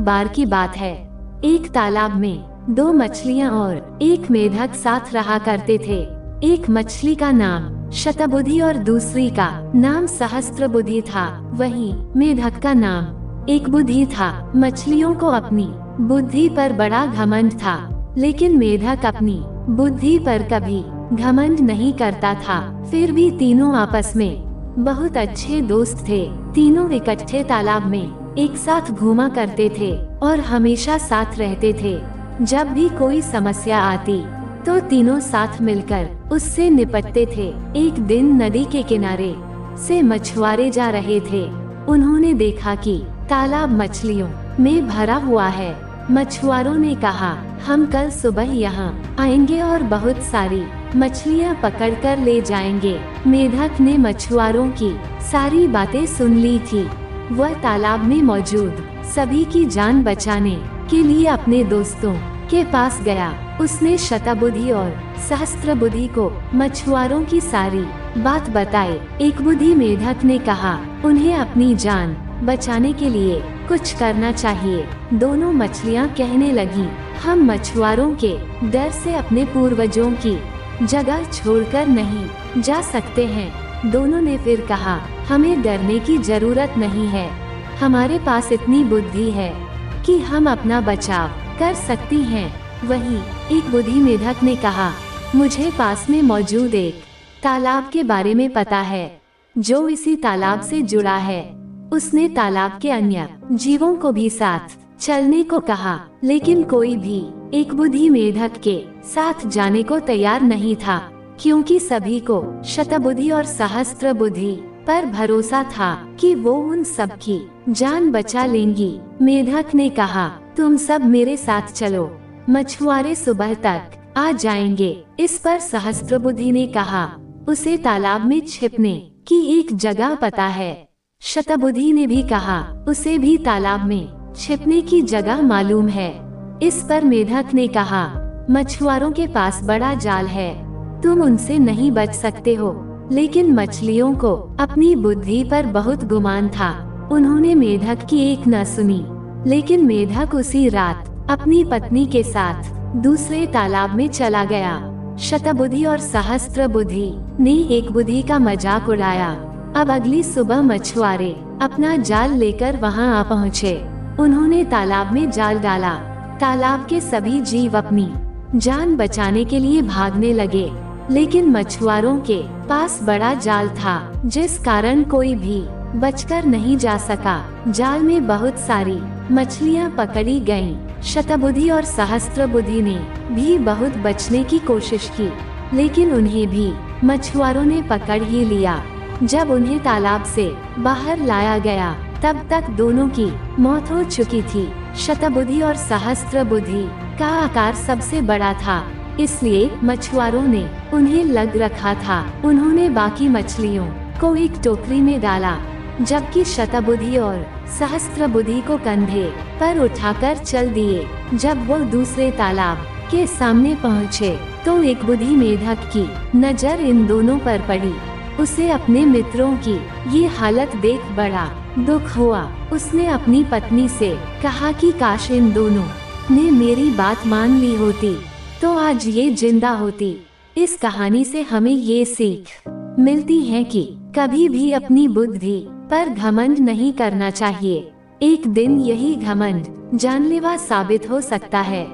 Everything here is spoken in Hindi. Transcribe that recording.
बार की बात है। एक तालाब में दो मछलियां और एक मेढक साथ रहा करते थे। एक मछली का नाम शतबुद्धि और दूसरी का नाम सहस्त्रबुद्धि था। वहीं मेढक का नाम एकबुद्धि था। मछलियों को अपनी बुद्धि पर बड़ा घमंड था, लेकिन मेढक अपनी बुद्धि पर कभी घमंड नहीं करता था। फिर भी तीनों आपस में बहुत अच्छे दोस्त थे। तीनों इकट्ठे तालाब में एक साथ घूमा करते थे और हमेशा साथ रहते थे। जब भी कोई समस्या आती तो तीनों साथ मिलकर उससे निपटते थे। एक दिन नदी के किनारे से मछुआरे जा रहे थे। उन्होंने देखा कि तालाब मछलियों में भरा हुआ है। मछुआरों ने कहा, हम कल सुबह यहाँ आएंगे और बहुत सारी मछलियाँ पकड़कर ले जाएंगे। मेढक ने मछुआरों की सारी बातें सुन ली थी। वह तालाब में मौजूद सभी की जान बचाने के लिए अपने दोस्तों के पास गया। उसने शतबुद्धि और सहस्त्रबुद्धि को मछुआरों की सारी बात बताई। एकबुद्धि मेढक ने कहा, उन्हें अपनी जान बचाने के लिए कुछ करना चाहिए। दोनों मछलियां कहने लगी, हम मछुआरों के डर से अपने पूर्वजों की जगह छोड़कर नहीं जा सकते हैं। दोनों ने फिर कहा, हमें डरने की जरूरत नहीं है। हमारे पास इतनी बुद्धि है कि हम अपना बचाव कर सकती हैं। वहीं एक बुद्धि मेढक ने कहा, मुझे पास में मौजूद एक तालाब के बारे में पता है जो इसी तालाब से जुड़ा है। उसने तालाब के अन्य जीवों को भी साथ चलने को कहा, लेकिन कोई भी एक बुद्धि मेढक के साथ जाने को तैयार नहीं था, क्योंकि सभी को शतबुद्धि और सहस्त्रबुद्धि पर भरोसा था कि वो उन सब की जान बचा लेंगी। मेढक ने कहा, तुम सब मेरे साथ चलो, मछुआरे सुबह तक आ जाएंगे। इस पर सहस्त्रबुद्धि ने कहा, उसे तालाब में छिपने की एक जगह पता है। शतबुद्धि ने भी कहा, उसे भी तालाब में छिपने की जगह मालूम है। इस पर मेढक ने कहा, मछुआरों के पास बड़ा जाल है, तुम उनसे नहीं बच सकते हो। लेकिन मछलियों को अपनी बुद्धि पर बहुत गुमान था। उन्होंने मेढक की एक न सुनी। लेकिन मेढक उसी रात अपनी पत्नी के साथ दूसरे तालाब में चला गया। शतबुद्धि और सहस्त्रबुद्धि ने एक बुद्धि का मजाक उड़ाया। अब अगली सुबह मछुआरे अपना जाल लेकर वहां आ पहुँचे। उन्होंने तालाब में जाल डाला। तालाब के सभी जीव अपनी जान बचाने के लिए भागने लगे, लेकिन मछुआरों के पास बड़ा जाल था, जिस कारण कोई भी बचकर नहीं जा सका। जाल में बहुत सारी मछलियां पकड़ी गईं। शतबुद्धि और सहस्त्रबुद्धि ने भी बहुत बचने की कोशिश की, लेकिन उन्हें भी मछुआरों ने पकड़ ही लिया। जब उन्हें तालाब से बाहर लाया गया, तब तक दोनों की मौत हो चुकी थी। शतबुद्धि और सहस्त्रबुद्धि का आकार सबसे बड़ा था, इसलिए मछुआरों ने उन्हें लग रखा था। उन्होंने बाकी मछलियों को एक टोकरी में डाला, जबकि शतबुद्धि और सहस्त्रबुद्धि को कंधे पर उठाकर चल दिए। जब वो दूसरे तालाब के सामने पहुँचे, तो एक बुद्धि मेढक की नजर इन दोनों पर पड़ी। उसे अपने मित्रों की ये हालत देख बड़ा दुख हुआ। उसने अपनी पत्नी से कहा कि काश इन दोनों ने मेरी बात मान ली होती तो आज ये जिंदा होती। इस कहानी से हमें ये सीख मिलती है कि कभी भी अपनी बुद्धि पर घमंड नहीं करना चाहिए। एक दिन यही घमंड जानलेवा साबित हो सकता है।